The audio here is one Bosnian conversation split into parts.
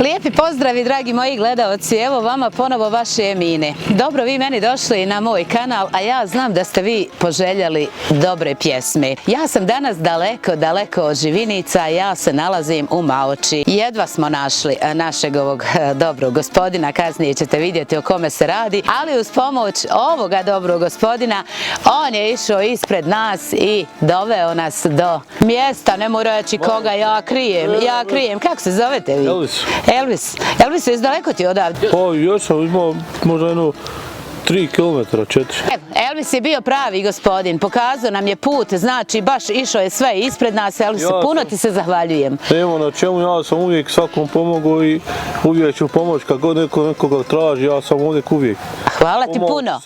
Lijepi pozdravi dragi moji gledaoci, evo vama ponovo vaše Emine. Dobro vi meni došli na moj kanal, a ja znam da ste vi poželjeli dobre pjesme. Ja sam danas daleko od Živinica, ja se nalazim u Maoči. Jedva smo našli našeg ovog dobrog gospodina, kasnije ćete vidjeti o kome se radi, ali uz pomoć ovoga dobrog gospodina, on je išao ispred nas i doveo nas do mjesta, ne mogu reći koga, ja krijem. Kako se zovete vi? Elvis, jesi daleko ti odavde? Pa ja sam imao možda jedno 3 km, 4. Elvis je bio pravi gospodin, pokazao nam je put, znači baš išao je sve ispred nas. Elvis, puno ti se zahvaljujem. Nema na čemu, ja sam uvijek svakom pomogao i uvijek ću pomoći kad god nekoga traži, ja sam uvijek uvijek. Hvala ti puno.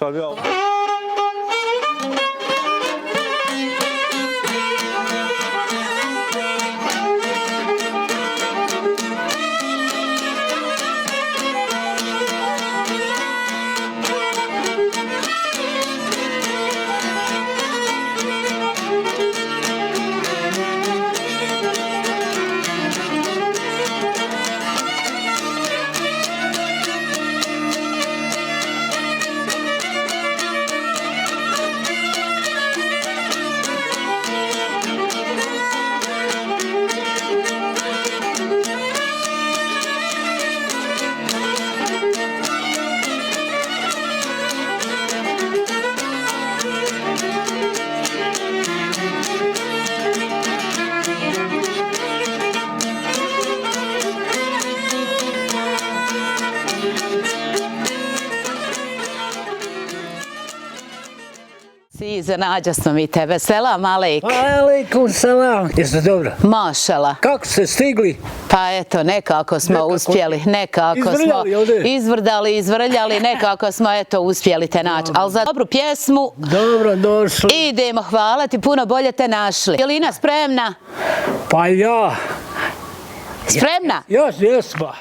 Iznenađa smo mi tebe. Selam alejk. Alejkum selam. Jeste dobro? Mašala. Kako ste stigli? Pa eto, nekako smo uspjeli. Nekako smo izvrdali, izvrljali, nekako smo eto uspjeli te naći. Ali za dobru pjesmu dobro došli. Idemo, hvala ti, puno bolje te našli. Jelina spremna? Pa ja. Spremna? Još, jesmo.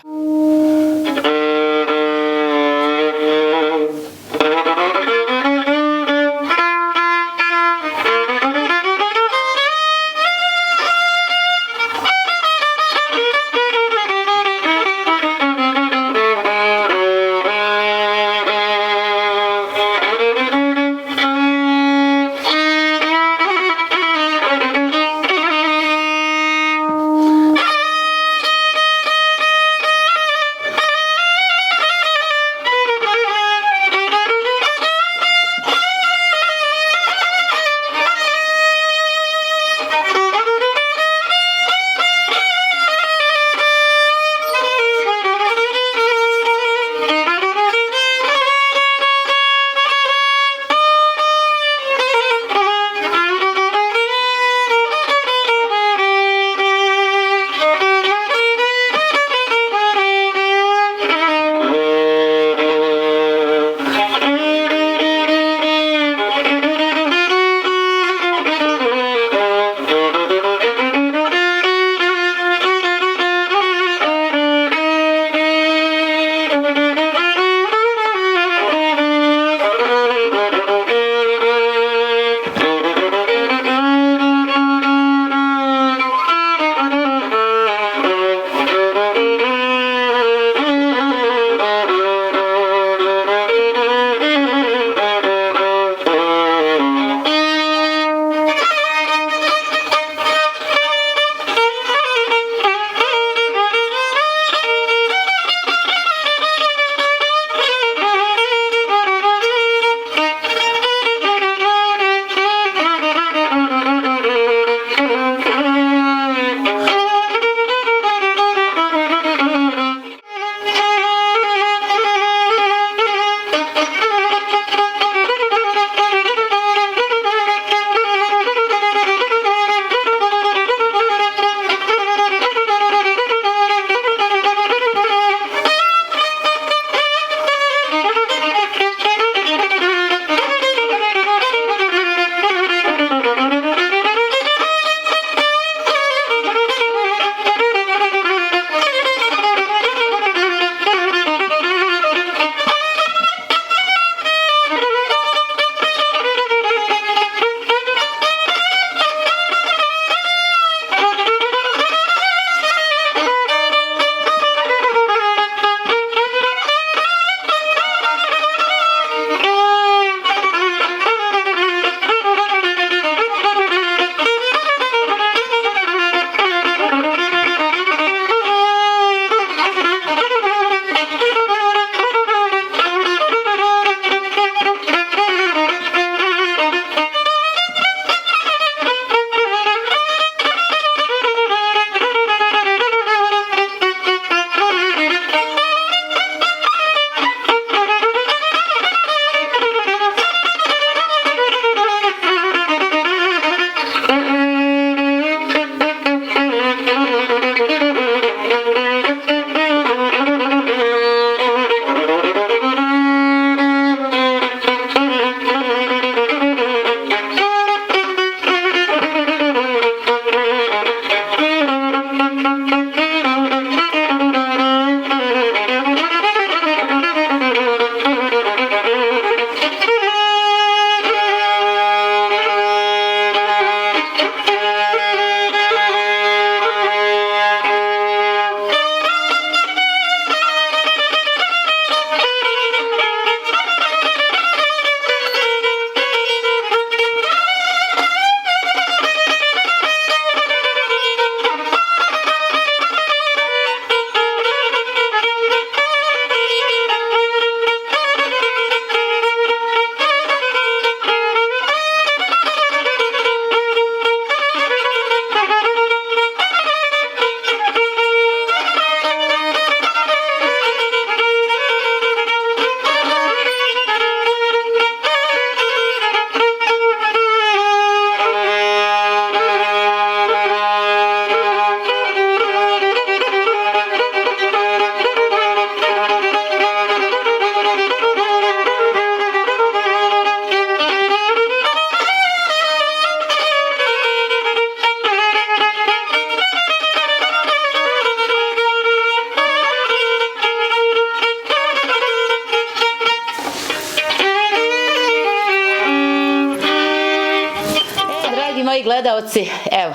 gledaoci, evo,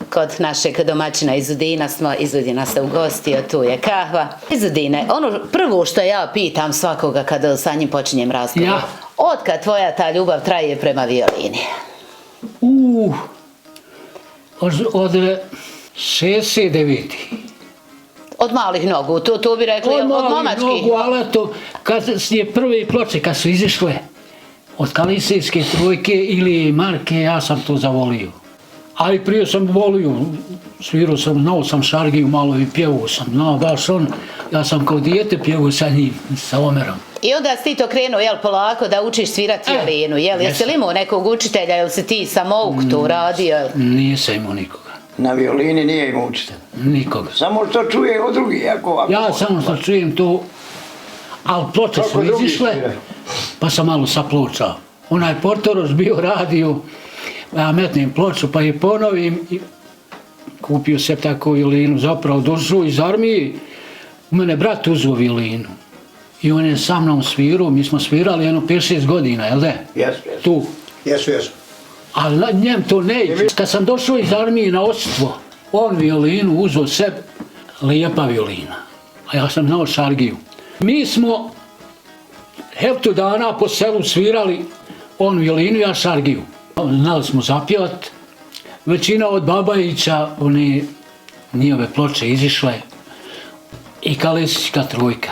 kod našeg domaćina iz Udina smo, iz Udina se ugostio, tu je kahva. Iz Udine, ono prvo što ja pitam svakoga kada sa njim počinjem razgovor, Ja. Otkad tvoja ta ljubav traje prema violini? Od 69. Od malih nogu, tu bi rekli, od momačkih. Nogu, ali to, kad je prve ploče, kad su izišle od Kalisijske trojke ili Marke, ja sam to zavolio. Ali prije sam volio, svirao sam, znao sam šargiju malo i pjevao sam, znao baš on, ja sam kao dijete pjevao sa njim, sa Omerom. I onda si ti to krenuo, jel, polako da učiš svirati violinu, jel? Jesi li imao nekog učitelja, jel si ti samouk tu radio? Nisam imao nikoga, Na violini nije imao učitelj. nikoga. Samo što čuje od drugih, ako... Ja samo što čujem to, ali ploče su Kako drugi izišle, sviraju? pa sam malo sapločao. Onaj Portoros bio radio, ja metnem ploču pa je ponovim i kupio se tako violinu, zapravo došao iz armije, u mene brat uzeo violinu i on je sa mnom svirao, mi smo svirali jedno 5-6 godina, jel da? Jesu. Tu. Jesu. Ali njem to ne ide. Kad sam došao iz armije na odstvo, on violinu uzeo sebi, lijepa violina, a ja sam znao šargiju. Mi smo heptu dana po selu svirali on violinu, ja šargiju. Znali smo zapjevat. Većina od Babajića, one njihove ploče izišle i Kalisijska trojka.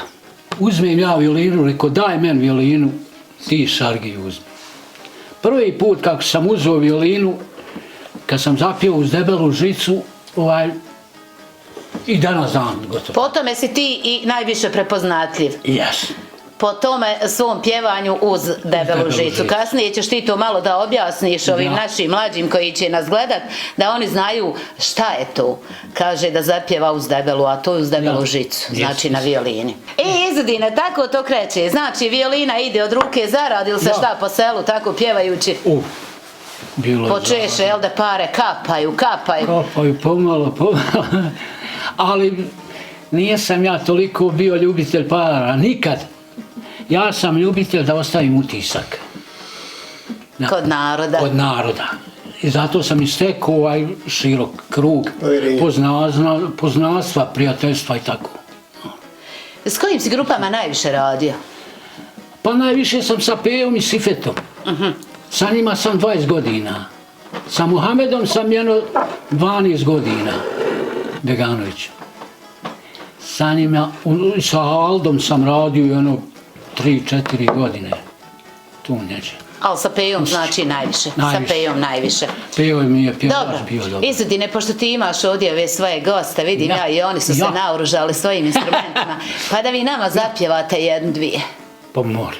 Uzmem ja violinu, reko daj men violinu, ti šargiju uzmi. Prvi put kako sam uzeo violinu, kad sam zapjevao uz Debelu žicu, i danas dan gotovo. Po tome si ti i najviše prepoznatljiv. Yes. Po tome svom pjevanju uz Debelu žicu. Kasnije ćeš ti to malo da objasniš ovim našim mlađim koji će nas gledat, da oni znaju šta je to. Kaže da zapjeva uz Debelu, a to je uz Debelu žicu, znači na violini. Izudine, tako to kreće. Znači violina ide od ruke, zaradil se šta po selu, tako pjevajući. Bilo je Počeše, jel da pare kapaju. Kapaju pomalo. Ali nisam ja toliko bio ljubitelj para, nikad. Ja sam ljubitelj da ostavim utisak. Kod naroda. Od naroda. I zato sam i stekao ovaj širok krug poznanstva, prijateljstva i tako. S kojim si grupama najviše radio? Pa najviše sam sa Pejom i Sifetom. Sa njima sam 20 godina. Sa Muhamedom sam jedno 12 godina. Beganović. Sa njima, sa Aldom sam radio jedno 3-4 godine. Tu neđe. Ali sa Pejom znači najviše. Sa Pejom najviše. Pejo mi je bio dobro. dobro. Izudine, pošto ti imaš ovdje ove svoje goste, vidim ja i oni su se naoružali svojim instrumentima, pa da vi nama zapjevate jednu, dvije. Pa more.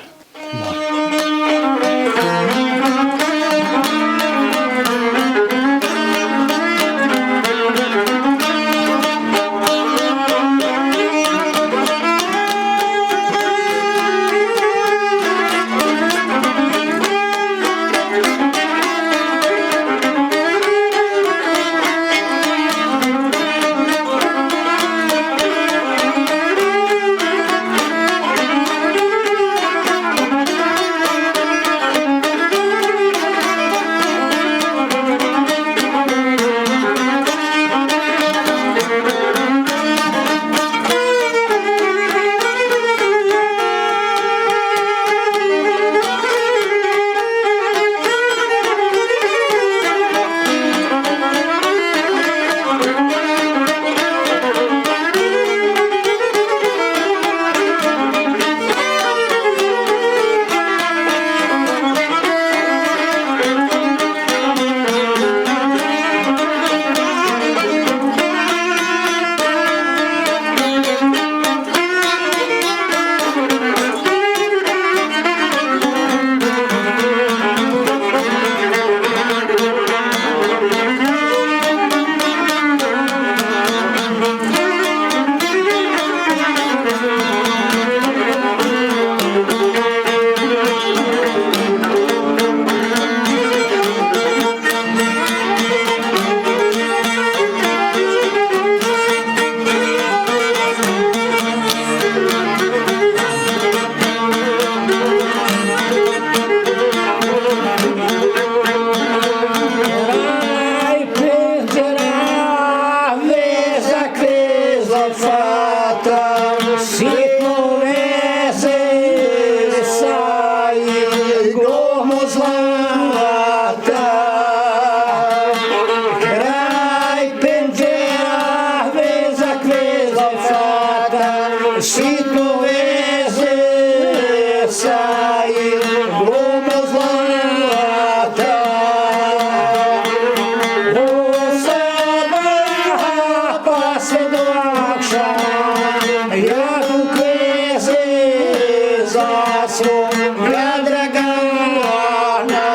sitno veze sa iglom zlata. Kraj penđera vezak vezla fata, sitno veze sa iglom zlata. Od sabaha pa sve do akšama, jako kveze za svoga Dragana.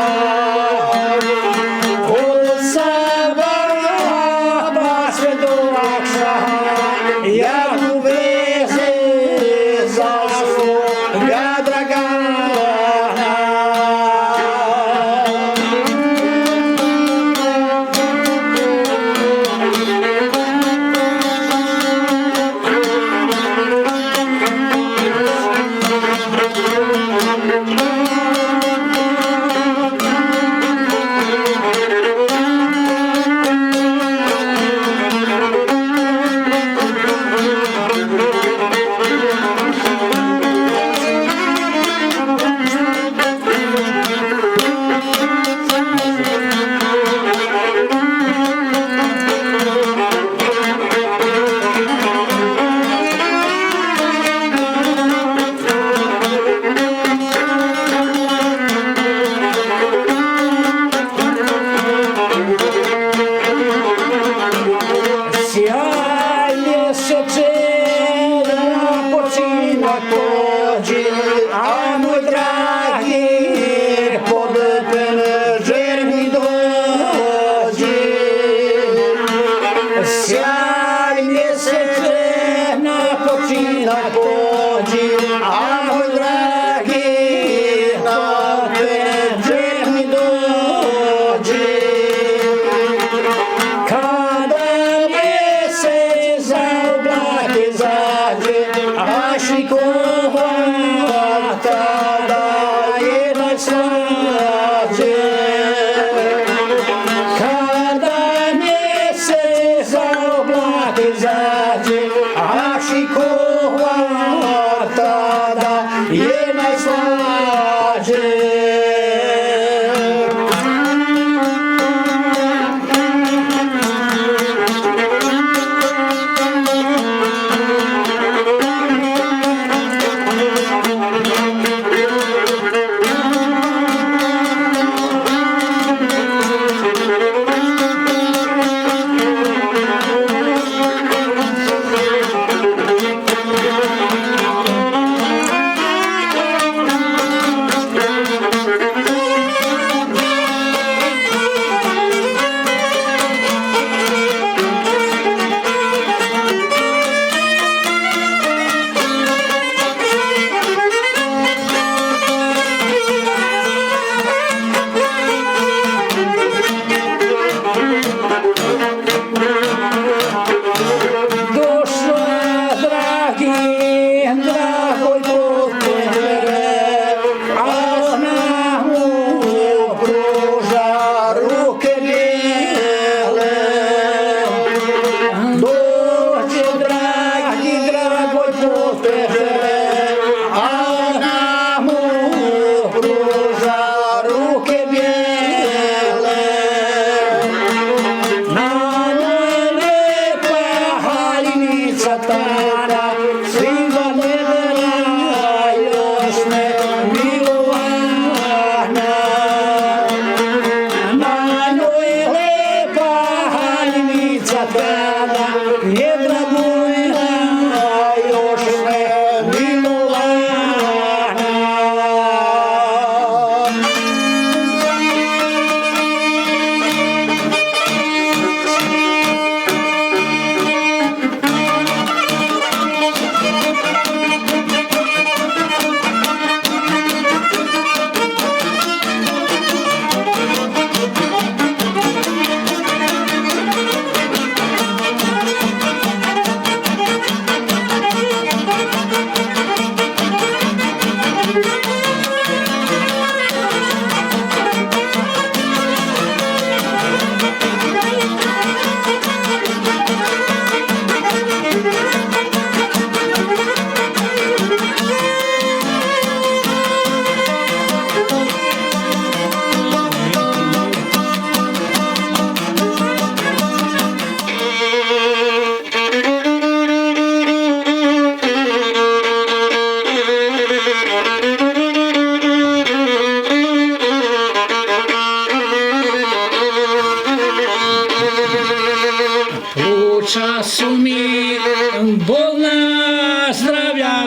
Od sabaha pa sve do akšama, jako kveze za svoga Dragana. Sjaj mjeseče na počinak pođi, a moj dragi pod penđer mi dođi. Sjaj mjeseče na počinak pođi, a moj dragi na penđer mi dođi. Kada mjesec za oblake zađe, a šikova tada je najslađe. Kada mjesec za oblake zađe, a šikova tada je najslađe. Jedna bujna još ne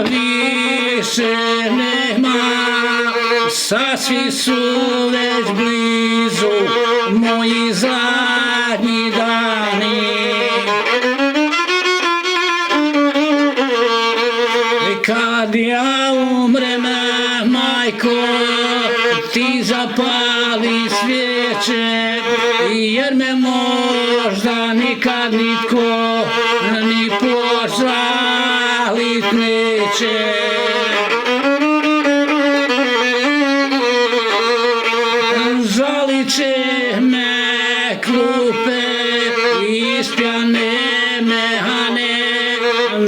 više nema, sasvi su već blizu moji zadnji dani. Kad ja umrem, majko, ti zapali svijeće, jer me možda nikad nitko ni požalit neće. Žalit će me klupe i ispjane mehane,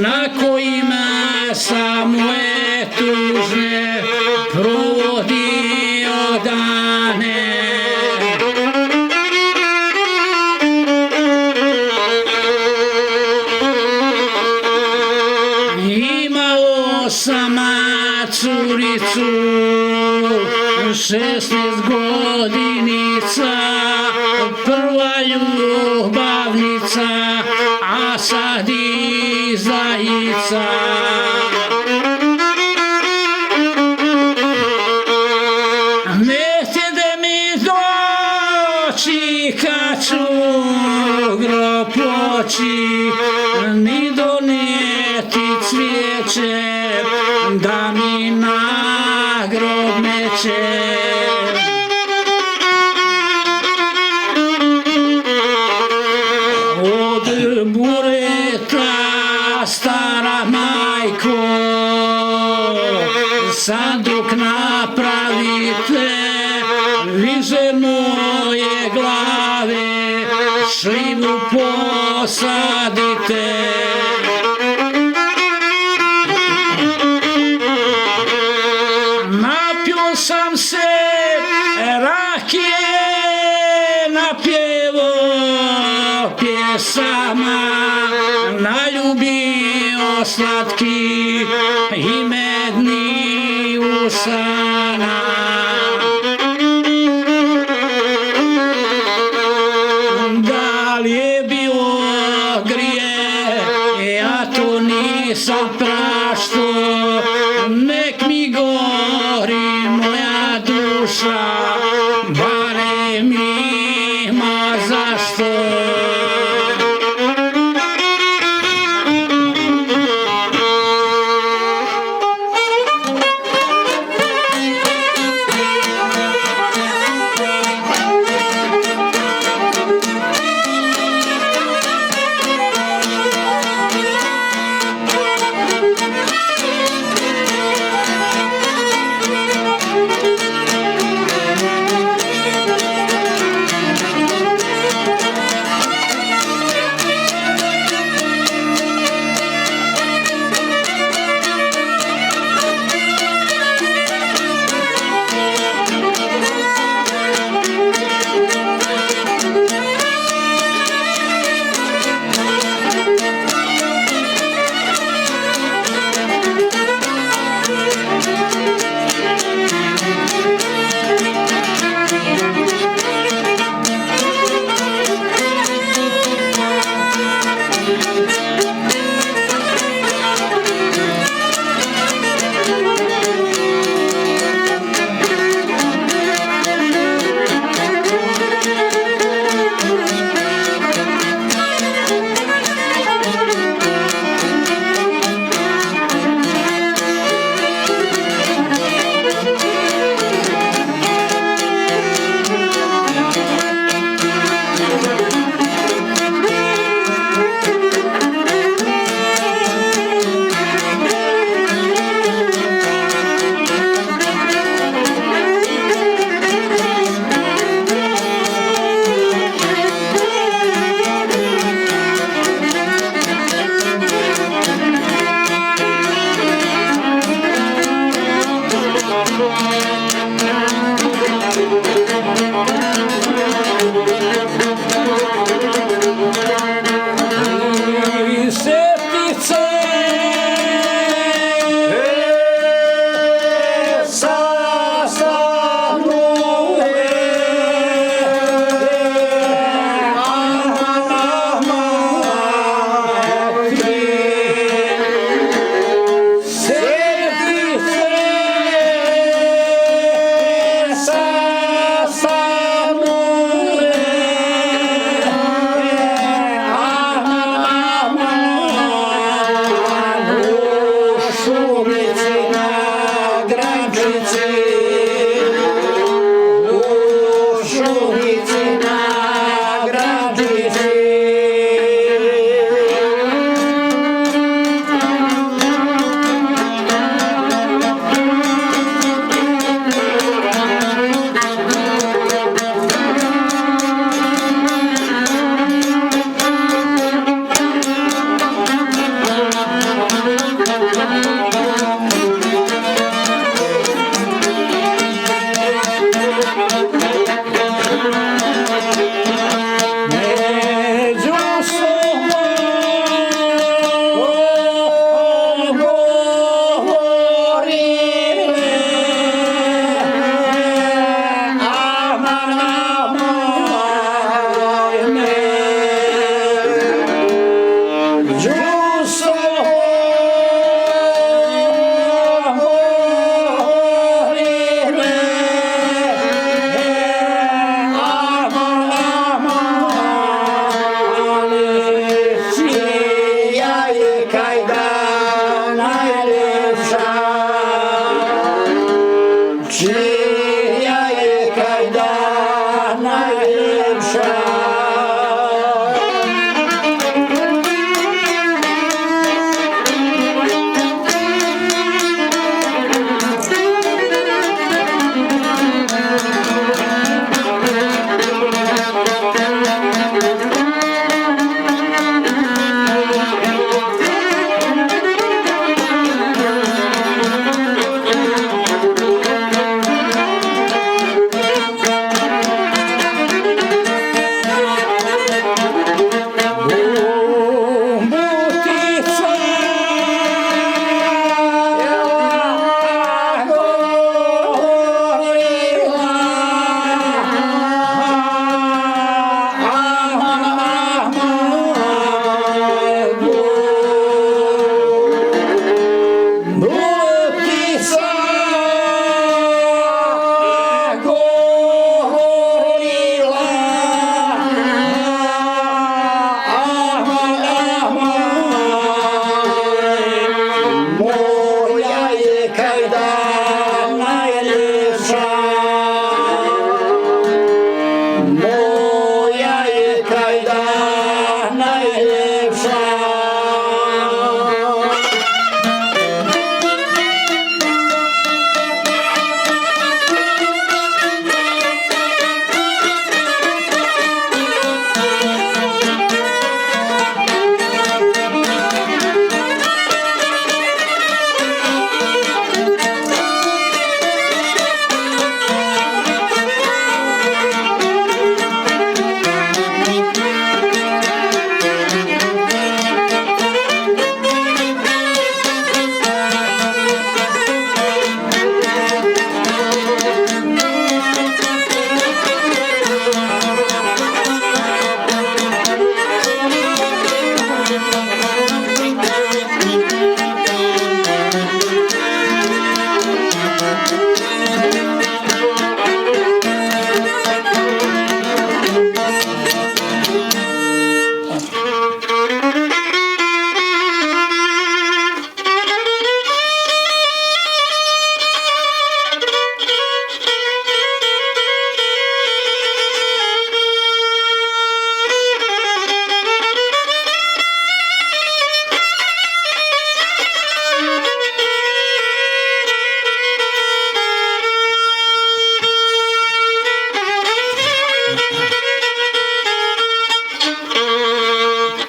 na kojima sam moje tužne provodio dane. Imao sam curicu 16 godinica, prva ljubavnica, a sad izdajica. Nećete mi doći kad ću grob poći, ni donijeti cvijeće da mi na grob meće. Od bureta stara majko, sanduk napravite, vize moje glave, šljivu posadite. Napio sam se rakije, napjevo pjesama, naljubio slatki i medni usana. Da li je bilo grije, ja to nisam prašto, nek mi gori moja duša, barem ima zašto.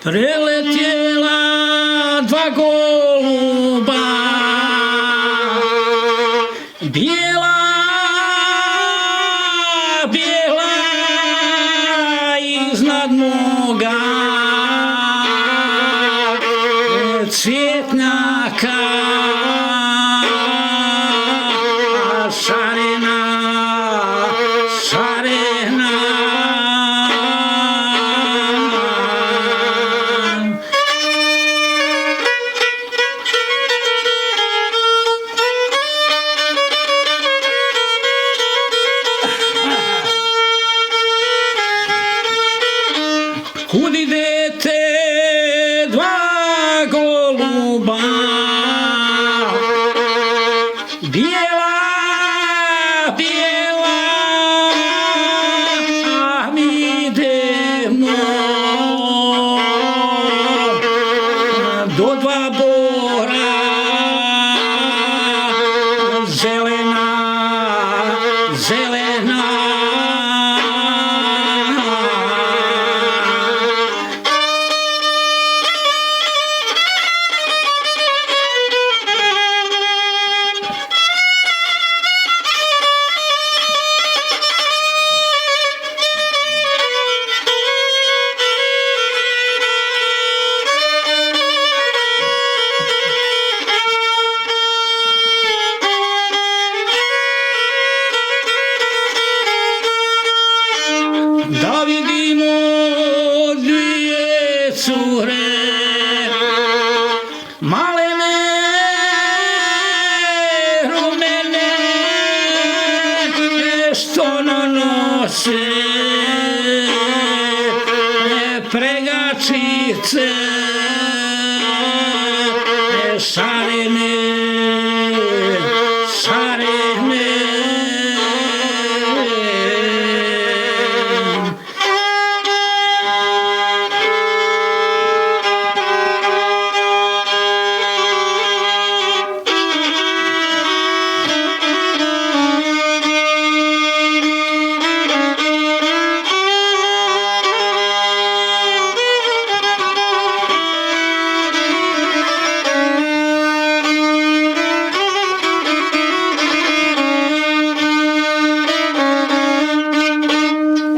preletjela dva goluba, bijela, bijela iznad moga cvjetnjaka šarena, šarena. Kud idete dva goluba, bijela, bijela, a mi idemo do dva bora, zelena, zelena. Da vidimo dvije cure, malene, rumene, što nose pregačice, šarene, šarene.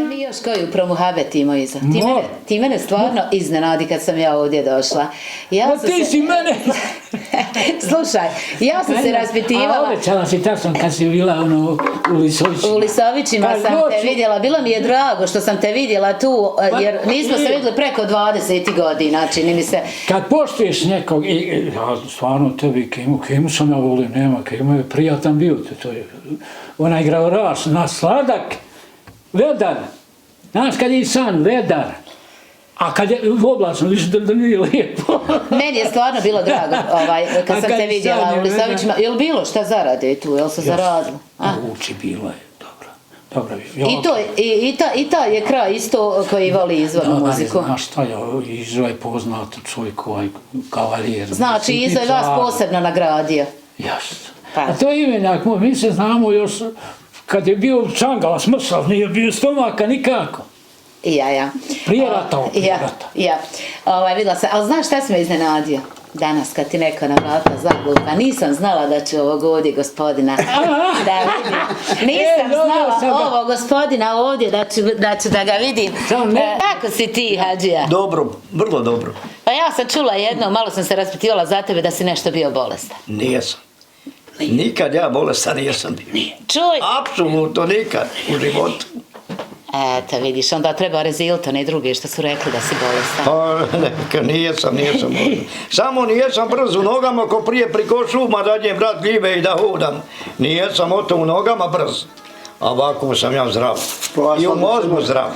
Mi još koju promuhabetimo iza. Mo. Ti mene stvarno iznenadi kad sam ja ovdje došla. Ja Pa sam ti si mene... Slušaj, ja sam se A raspitivala. obećala si tačno kad si bila u Lisovićima. U Lisovićima Kad sam te noću- vidjela, bilo mi je drago što sam te vidjela tu, jer nismo se vidjeli preko 20 godina, čini mi se. Kad poštuješ nekog, ja stvarno tebi, Kemu sam ja volio, nema, Kemu je prijatan bio, to je, ona igrao ras, na sladak, vedar, znaš kad je san, vedar, a kad je oblačno, viš da nije lijepo. Meni je stvarno bilo drago kad A sam kad te je vidjela sad u je Lisovićima. Je li bilo šta zarade tu, je li se zaradilo? A? Uči bilo je, dobro, dobro. I ta je kraj isto koji voli izvornu muziku. Znaš šta, Izo je poznat čovjek, kavalijer. Znači, Izo je vas posebno nagradio. Jasno. Pa. A to je imenjak moj, mi se znamo još kad je bio Čangala smršav, nije bio stomaka nikako. Ja. Prije rata, prije rata. Ja. Vidjela sam, ali znaš šta si me iznenadio? Danas kad ti neko na vrata zaglupa, nisam znala da ću ovog ovdje gospodina da vidim. Nisam znala ovog gospodina ovdje da ću da ga vidim. Kako si ti, Hadžija? Dobro, vrlo dobro. Pa ja sam čula jedno, malo sam se raspitivala za tebe da si nešto bio bolestan. Nijesam. Nikad ja bolestan nisam bio. Čuj! Apsolutno nikad u životu. Eto, vidiš, onda treba Rezilton i drugi što su rekli da si bolestan. Pa, neka, nijesam bolestan. Samo nijesam brz u nogama ko prije priko šuma dađem brat gljive i da hodam. Nijesam o to u nogama brz. A ovako sam ja zdrav. I u mozgu zdrav.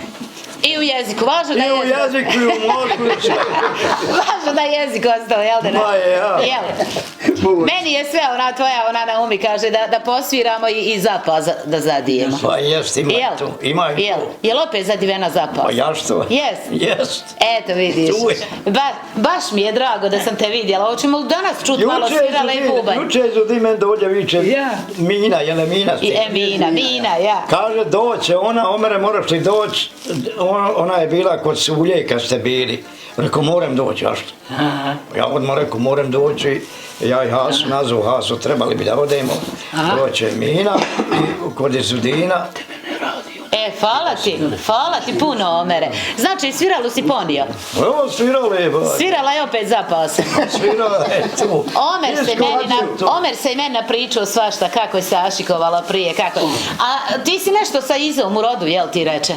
I u jeziku, važno da I u jeziku i u mozgu. Važno da je jezik ostao, jel da ne? Ma je, ja. Meni je sve ona tvoja, ona na umi kaže da posviramo i zapa da zadijemo. Pa jest, ima Jel? tu. Ima i tu. Jel opet zadivena zapa? Pa ja što? Jes? Jest. Eto vidiš, Tu je. baš mi je drago da sam te vidjela. Hoćemo li danas čuti malo svirala i bubanj? Juče su ti meni dođe viče. Ja. Mina, je li Mina? Mina, ja. Kaže doće ona, Omere moraš ti doći, ona je bila kod Sulje kad ste bili. Rekao, moram doći, a što? Ja odmah rekao, moram doći, ja i Hasu nazvu, Hasu, trebali bi da odemo, doće Mina i kod Izudina. Hvala ti puno, Omere. Znači, sviralu si ponio. Evo, svirala je, ba. Svirala je opet zapao se. Svirala je tu. Omer se i meni napričao svašta kako je se ašikovala prije, kako. A ti si nešto sa Izom u rodu, jel ti reče?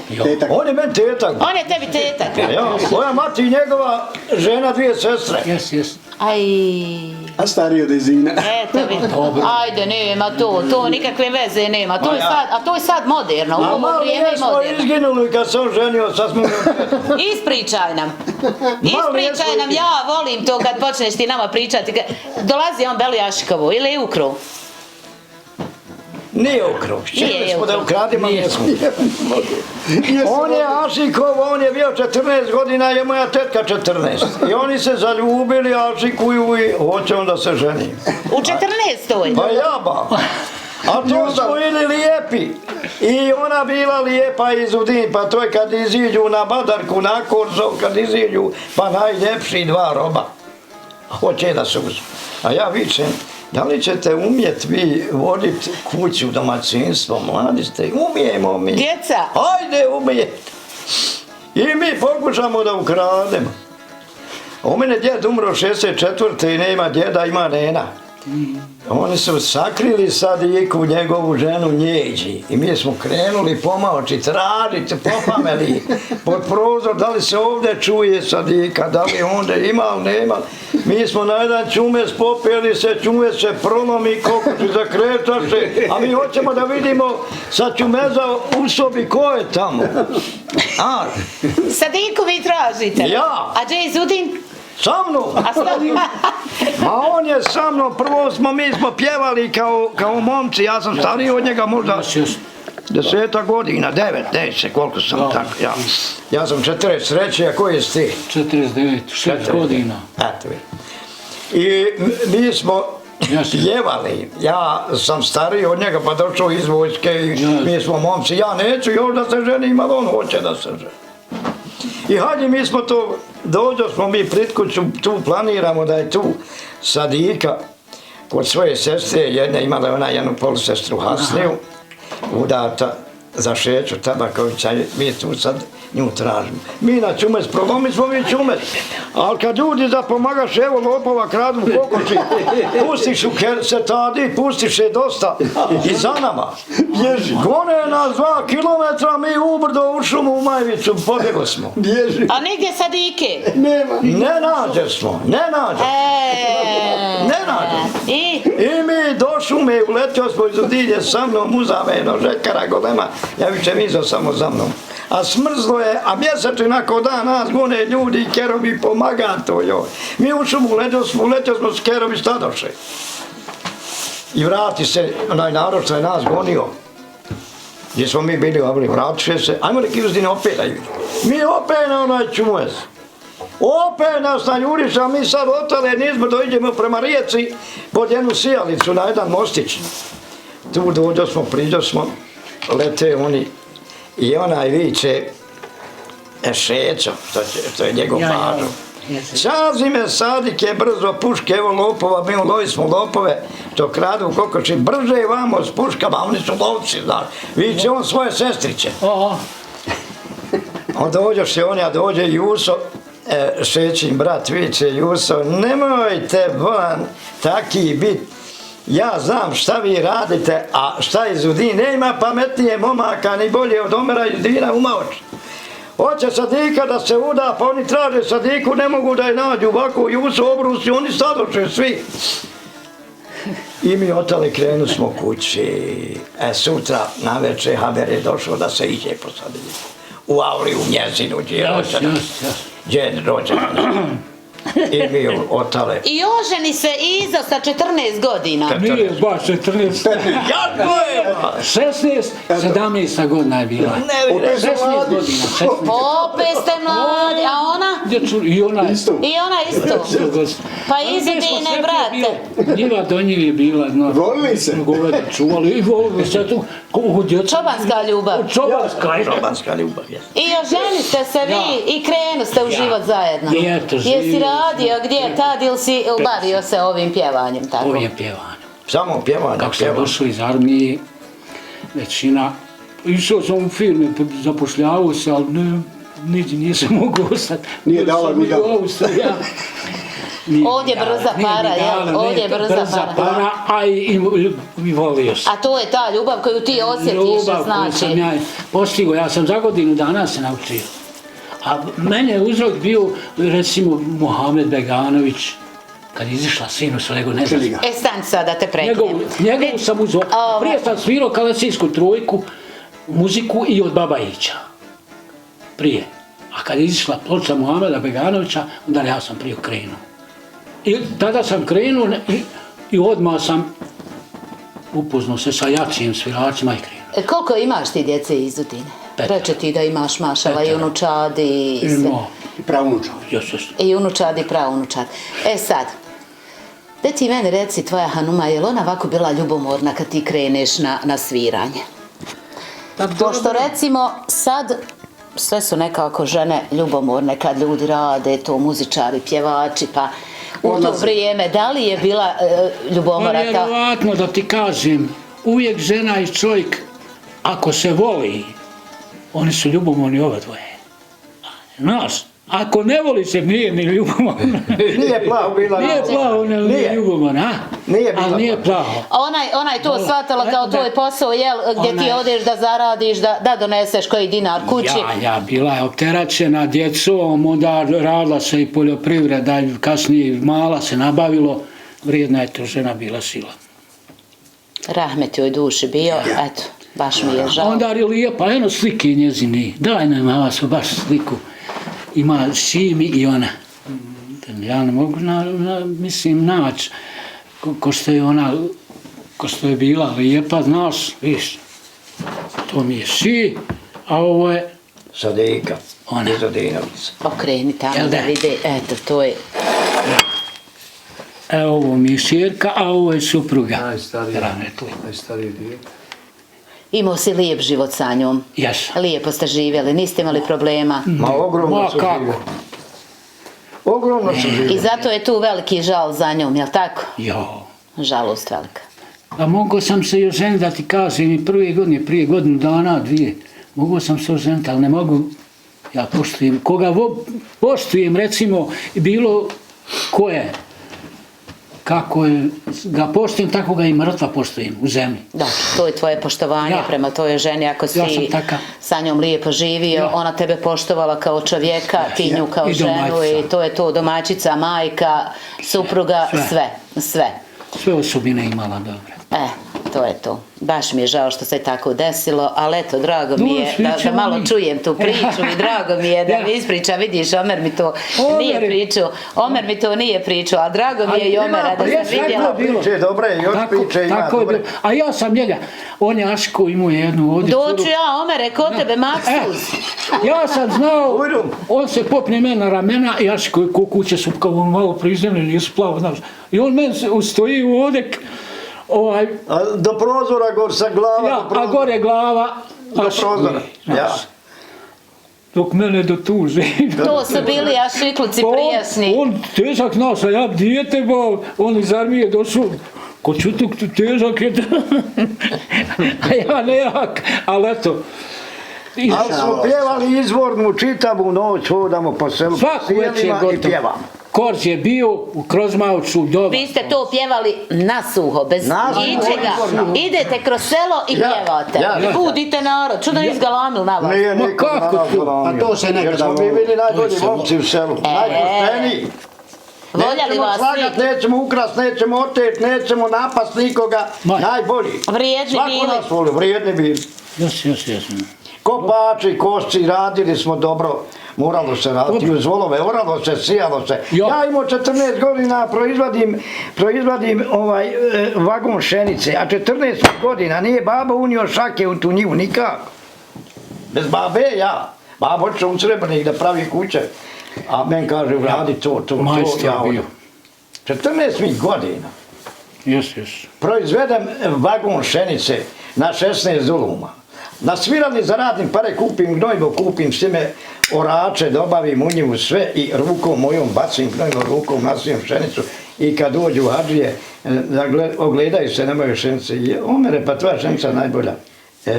On je meni tetak. On je tebi tetak. Ja, moja mati i njegova žena, 2 sestre. Jes. Aj... A stariji od Izina. Eto vi. Ajde, nema to nikakve veze nema. A to je sad moderno, u ovo vrijeme je smo moderno. izginuli kad sam ženio, sad smo... Ispričaj nam, ja volim to kad počneš ti nama pričati. Dolazi on Belu Jašikovu ili je ukru? Nije ukru, htjeli smo da ukradimo, nismo. On je Ašikov, on je bio 14 godina, je moja tetka 14. I oni se zaljubili, Ašikuju i hoće on da se ženi. U 14. Pa jaba. A to smo bili lijepi. I ona bila lijepa Izudin, pa to je kad iziđu na badarku, na korzov, kad iziđu, pa najljepši 2 roba. Hoće da se uzmu. A ja vičem, da li ćete umjeti vi voditi kuću, domaćinstvo, mladi ste? Umijemo mi. Djeca. Ajde, umijete. I mi pokušamo da ukrademo. U mene djed umro 64. i nema djeda, ima nena. Oni su sakrili Sadiku, njegovu ženu Njeđi. I mi smo krenuli pomaoči, tražiti, popameli pod prozor, da li se ovdje čuje Sadika, da li ondje ima ili nema. Mi smo na jedan čumes popeli se, čumes se pronomi, kokoši zakretaše, a mi hoćemo da vidimo sa čumeza u sobi ko je tamo. Sadiku vi tražite? Ja. A gdje je Izudin? Sa mnom! Ma on je sa mnom, prvo mi smo pjevali kao momci, ja sam stariji od njega možda 10 godina, 9, 10, koliko sam tako, ja. Ja sam 43, a koji je ti? 49, 6 godina. Eto vi. I mi smo pjevali, ja sam stariji od njega pa došao iz vojske i mi smo momci, ja neću još da se ženim, ali on hoće da se ženi. I hajde mi smo to, dođo smo mi pred kuću, tu planiramo da je tu Sadika kod svoje sestre, jedna imala ona jednu polusestru Hasniju, udata za Šeću Tabakovića, mi tu sad nju tražimo. Mi na čumes, progomi smo mi čumes, ali kad ljudi da pomagaš, evo lopova kradu kokoši, pustiš u setadi, pustiš je dosta i za nama. Gone nas 2 kilometra, mi ubrdo u šumu u Majvicu, pobjegli smo. A nigdje Sadike? Ne nađemo. I mi do šume uletio smo iz Udinje sa mnom uzaveno, žekara golema, ja više mizo samo za mnom. A smrzlo je, a mjesec nakon dan nas gone ljudi i kerovi pomaga to joj. Mi u šumu uletio smo s kerovi stadoše. I vrati se, onaj narod što je nas gonio. Gdje smo mi bili, vratiše se, ajmo neki Uzdine opet da idu. Mi opet na onaj čumez. Opet nas naljuriša, mi sad otale nismo dođemo prema rijeci pod jednu sijalicu na jedan mostić. Tu dođo smo, priđo smo, lete oni i onaj viče Šećo, to je njegov pažo. Čazi me Sadike, brzo puške, evo lopova, mi lovi smo lopove, što kradu kokoši, brže vamo s puškama, oni su lovci, znaš. Viče on svoje sestriće. On dođoše on, a dođe Juso, Šećin brat viče Juso, nemojte van taki bit, ja znam šta vi radite, a šta iz Udine, nema pametnije momaka ni bolje od Omera iz Udina umaoči. Hoće Sadika da se uda, pa oni traže Sadiku, ne mogu da je nađu ovako, Juso obrusi, oni stadoše svi. I mi otali krenu smo kući, sutra na večer haber je došao da se iđe po Sadiku. U Auriju, njezinu, gdje je rođena. i mi otale. I oženi se Izo sa 14 godina. Nije baš 14. Ja to je! 16, 17 godina je bila. 16 godina, 16. Opet ste mladi, a ona? I ona Isto. I ona isto. Pa Izidine, brate. Njiva do njih je bila, no. Volili se? Goveda čuvali i volili se tu. Čobanska ljubav. Čobanska ljubav, jes. I oženi ste se vi i krenu ste u život zajedno. I eto, Jesi živjeli radio gdje tad ili si bavio se ovim pjevanjem tako? Ovim pjevanjem. Samo pjevanje, Kako sam pjevanje. došao iz armije, većina, išao sam u firme, zapošljavao se, ali niđe nisam mogao ostati. Nije dala mi da. Ovdje brza para, jel? Ovdje je brza para. A i volio sam. A to je ta ljubav koju ti osjetiš, Ljubav koju sam znači. ja postigao, ja sam za godinu dana se naučio. A mene je uzrok bio, recimo, Mohamed Beganović, kad je izišla Sinus Lego, ne znam. E, stani sad da te prekinem. Njegovu sam uzao. Prije sam svirao Kalesijsku trojku, muziku i od Babajića. Prije. A kad je izišla ploča Mohameda Beganovića, onda ja sam prije krenuo. I tada sam krenuo i odmah sam upoznao se sa jačim sviračima i krenuo. Koliko imaš ti djece iz Udine? Reče ti da imaš mašala i unučadi i sve. I pravunuča. I unučad i praunučad. E sad, gdje ti meni reci tvoja Hanuma, je li ona ovako bila ljubomorna kad ti kreneš na sviranje? Pošto recimo sad sve su nekako žene ljubomorne kad ljudi rade to, muzičari, pjevači, pa u to vrijeme, da li je bila ljubomora ta? Vjerovatno da ti kažem, uvijek žena i čovjek, ako se voli, oni su ljubomorni oba dvoje. Znaš, ako ne voli se, nije ni ljubomorna. Nije plavo bila. Nije plavo, nije ljubomorna, a? Nije bila. Ali nije plavo. Ona je to shvatala kao tvoj posao, jel, gdje ti odeš da zaradiš, da doneseš koji dinar kući. Ja, bila je opteračena djecom, onda radila se i poljoprivreda, kasnije mala se nabavilo, vrijedna je to žena bila sila. Rahmet joj duši bio, eto, baš mi je žao. Onda je lijepa, eno slike njezini, daj nam vas baš sliku. Ima Šimi i ona. Ja ne mogu, mislim, naći ko što je ona, ko što je bila lijepa, znaš, viš. To mi je Ši, a ovo je Sadika. ona. Iz Odinovica. Okreni tamo Jel da da? vide, eto, to je. Evo ovo mi je Širka, a ovo je supruga. Najstariji dio. Imao si lijep život sa njom. Jes. Lijepo ste živjeli, niste imali problema. Ma ogromno Ma su kako? živjeli. Ogromno su I živjeli. zato je tu veliki žal za njom, jel tako? Jo. Žalost velika. A mogao sam se još ženiti da ti kažem i prije godinu dana, dvije. Mogao sam se oženiti, ali ne mogu. Ja poštujem, koga poštujem, recimo, bilo koje. Kako ga poštujem, tako ga i mrtva poštujem u zemlji. Da, to je tvoje poštovanje Ja. prema tvojoj ženi. Ako si Ja sam takav. sa njom lijepo živio, Ja. ona tebe poštovala kao čovjeka, ti nju kao I ženu domaćica. i to je to, domaćica, majka, supruga, sve. Sve osobine imala dobre. To je to. Baš mi je žao što se tako desilo, ali eto, drago mi je svi da ćemo malo mi. čujem tu priču i drago mi je da mi ispriča, vidiš, Omer mi to nije pričao, ali drago mi je i Omera da sam vidjela. Priče dobre, još priče ima Tako je dobre. bilo. A ja sam njega, on je Aško imao jednu ovdje Doću curu. ja, Omere, kod tebe, maksuz. Ja sam znao, Ujdu. on se popne mene na ramena i Aško ko kuće su kao on malo prizemljeni, nisu plavo, znaš. I on meni stoji u odek, A do prozora gor sa glava, do a prozora. gore glava, Do prozora, ja. dok mene dotuže. To su bili ašikluci prijesni. On težak znaš, a ja dijete, on iz armije došao, ko čutuk težak je, a ja ne jak, ali eto. Ali smo pjevali izvornu čitavu noć, hodamo po selu, Svaku večer sjelima i gotovo. pjevamo. Korz je bio u Krozmavču doba. Vi ste to pjevali nasuho, bez Nasuho, ičega. izvorno. Idete kroz selo i Ja, pjevate. ja. Budite narod, čudo je izgalamil na vas. Nije Ma niko kako na nas to? glavio. A to se nekada Jer smo mi volilo. bili najbolji To se momci u selu, najpošteniji. Voljeli Nećemo vas slagat, svi. nećemo ukrast, nećemo otet, nećemo napast nikoga, Ma. najbolji. Vrijedni Svako bili. nas volio, vrijedni bili. Još. Kopači, kosci, radili smo dobro. moralo se raditi uz volove, oralo se, sijalo se. Jo. Ja imao 14 godina, proizvadim vagon pšenice, a 14 godina nije baba unio šake u tu njivu, nikako. Bez babe ja. Baba otišla u Srebrnik da pravi kuće, a men kaže, radi to, Majstor ja bio. 14 mi godina. Jes. Proizvedem vagon pšenice na 16 duluma. Nasvirali za radnim pare, kupim gnojbo, kupim s time orače, dobavim u njivu sve i rukom mojom bacim gnojbo, rukom nasvijem pšenicu i kad dođu hadžije, ogledaju se na moje pšenice i Omere, pa tvoja pšenica najbolja.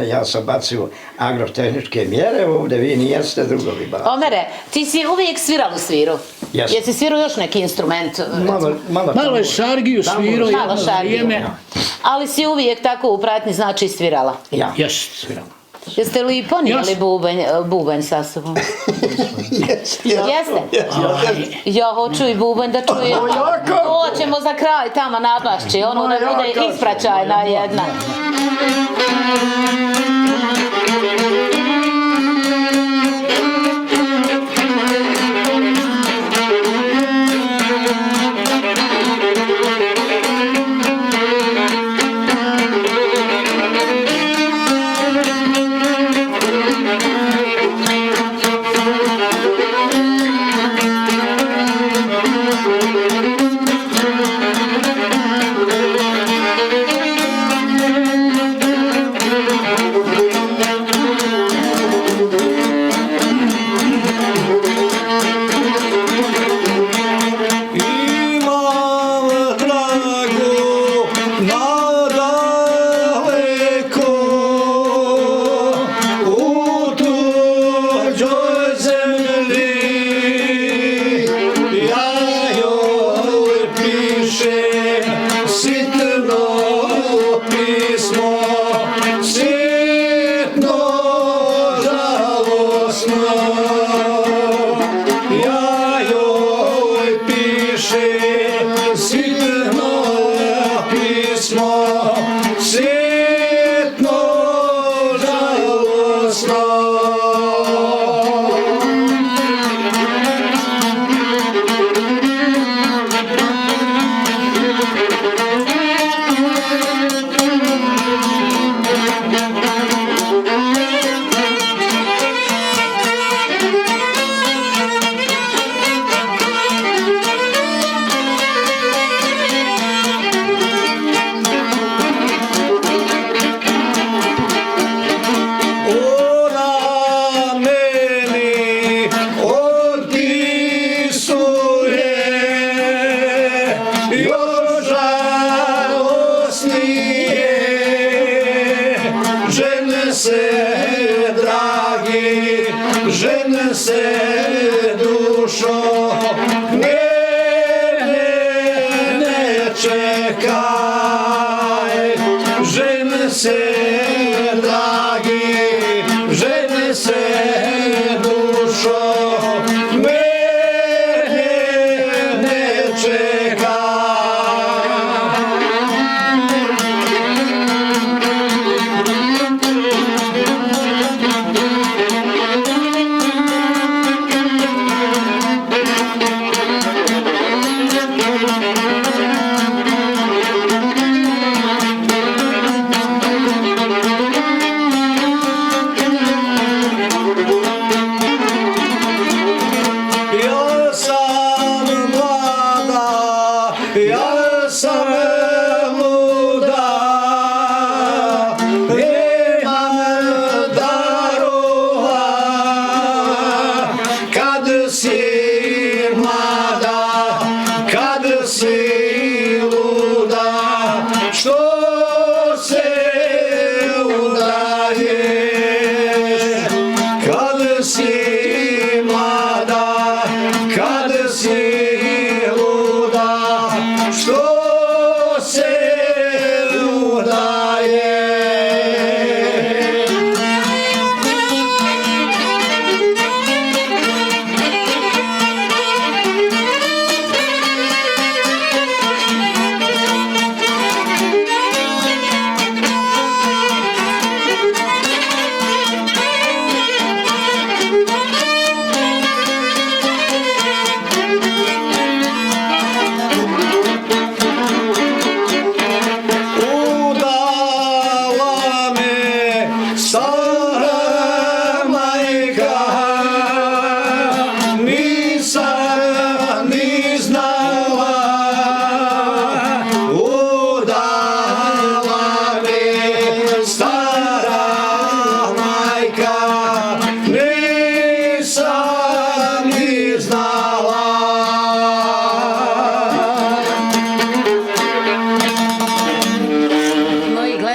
Ja sam bacio agrotehničke mjere ovdje, vi nijeste drugovi baci. Omere, ti si uvijek svirao u sviru? Jesam. Jesi svirao još neki instrument? Malo je šargiju svirao Malo jedno šargiju. vrijeme. Ali si uvijek tako u pratnji, znači svirala? Ja. Jes, svirao. Jeste li ponijeli Jas. bubanj sa sobom? Jeste? Ja hoću i bubanj da čujem. To ćemo za kraj tamo nabašći, ono da bude ispraćajna jedna. Žene se dušo, ne čekaj. Žene se dragi, žene se dušo, ne čekaj.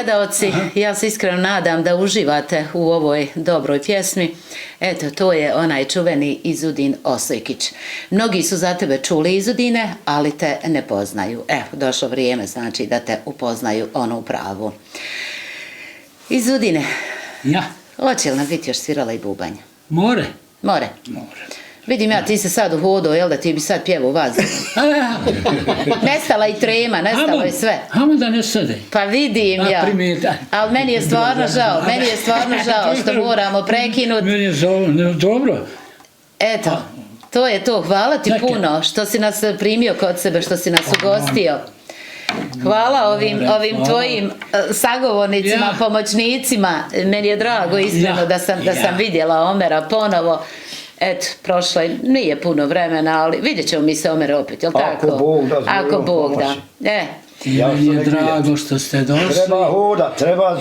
gledaoci, ja se iskreno nadam da uživate u ovoj dobroj pjesmi. Eto, to je onaj čuveni Izudin Osojkić. Mnogi su za tebe čuli, Izudine, ali te ne poznaju. Evo, došlo vrijeme, znači, da te upoznaju onu pravu. Izudine, Ja, hoće li nam biti još svirala i bubanj? more. More. Vidim ja, ti se sad uhodao, jel da ti bi sad pjevao vas? Nestala i trema, nestalo je sve. Hamo da ne sade. Pa vidim ja. Primetan. Ali meni je stvarno žao, što moramo prekinuti. Meni je dobro. Eto, to je to. Hvala ti Čekaj. puno što si nas primio kod sebe, što si nas ugostio. Hvala ovim tvojim sagovornicima, Ja. pomoćnicima. Meni je drago iskreno Ja. da sam vidjela Omera ponovo. Eto, prošlo je, nije puno vremena, ali vidjet ćemo mi se, Omer, opet, jel tako? Ako Bog da, Ako Bog da. pomoći. I Ja meni sam je nek vidjeti. drago što ste došli. Treba hodat, treba...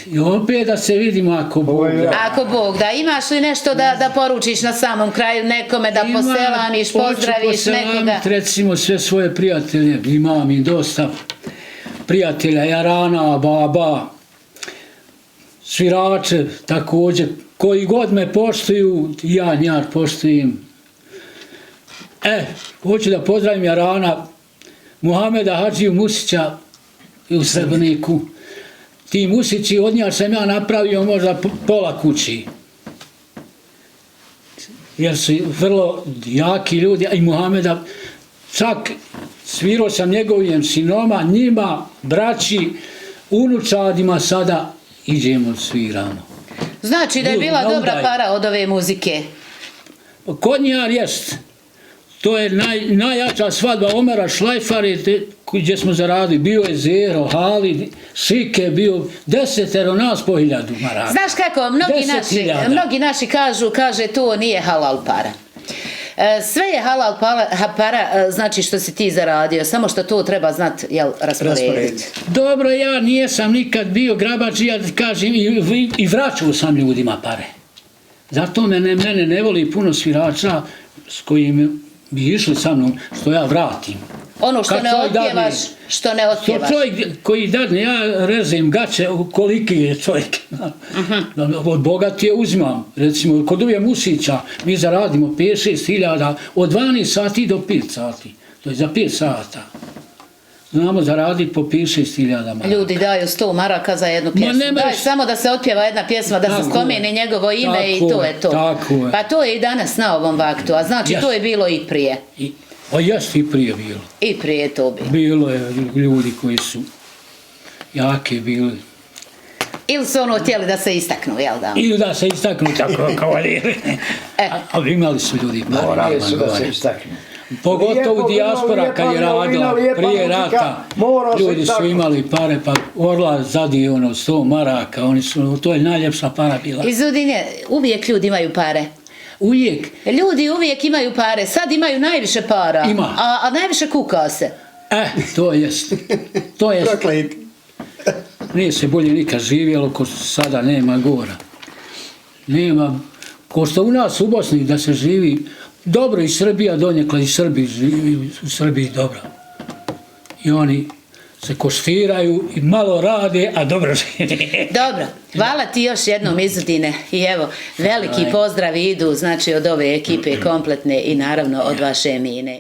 I opet da se vidimo ako Bog da. Ako Bog da, imaš li nešto da poručiš na samom kraju nekome, da poselaniš, pozdraviš Hoću nekoga? poselamit, recimo sve svoje prijatelje, imam i dosta prijatelja, Jarana, Baba, svirače također, koji god me poštuju, ja njar poštujem. Hoću da pozdravim Jarana, Muhameda Hadžiju Musića u Srebrniku. Ti Musići, od nja sam ja napravio možda pola kući. Jer su vrlo jaki ljudi, i Muhameda, čak svirao sam njegovim sinoma, njima, braći, unučadima, sada idemo sviramo. Znači da je Ljudi, bila na dobra udaj. para od ove muzike. Konjar jest, to je najjača svadba Omera Šlajfare, gdje smo zaradili, bio je Zero, Halid, Šike, bio 10 nas po 1000 maraka. Znaš kako, mnogi naši kaže to nije halal para. Sve je halal para, znači što si ti zaradio, samo što to treba znati, jel, rasporediti. Dobro, ja nijesam nikad bio grabač, ja kažem, i vraćao sam ljudima pare. Zato mene ne voli puno svirača s kojim bi išli sa mnom, što ja vratim. Ono što Kad ne čovjek dadne- otpjevaš, što ne otpjevaš. Čovjek koji dadne, ja rezem gaće, koliki je čovjek. Od bogati je uzimam. Recimo, kod ove Musića mi zaradimo 5-6 hiljada od 12 sati do 5 sati. To je za 5 sata. Znamo zaraditi po 5-6 hiljada maraka. Ljudi daju 100 maraka za jednu pjesmu. ne Daj mreš- samo da se otpjeva jedna pjesma, da se Tako spomene je. njegovo ime i Tako to je, je to. tako je. Pa to je i danas na ovom vaktu, a znači Jes. to je bilo i prije. A jest i prije bilo. I prije je to bilo. Bilo je ljudi koji su jaki bili. Ili su ono htjeli da se istaknu, jel da? Ili da se istaknu tako kavalijeri. A imali su ljudi pare. Morali su da se gore. istaknu. Pogotovo Lijepo dijaspora bilo, kad je lijepa radila lijepa prije muzika, rata, mora se ljudi su istaknuti. imali pare, pa Orla zadi ono 100 maraka, to je najljepša para bila. Izudine, uvijek ljudi imaju pare. Uvijek. Ljudi uvijek imaju pare, sad imaju najviše para, Ima. a najviše kuka se. To jest. To jest. Proklet. Nije se bolje nikad živjelo, ko sada nema gora. Nema, ko što u nas u Bosni da se živi, dobro i Srbija donekle i Srbi živi u Srbiji dobro. I oni se koštiraju i malo rade, a dobro žive. Dobro, hvala ti još jednom, Izudine, i evo, veliki pozdravi idu, znači od ove ekipe kompletne i naravno od vaše Emine.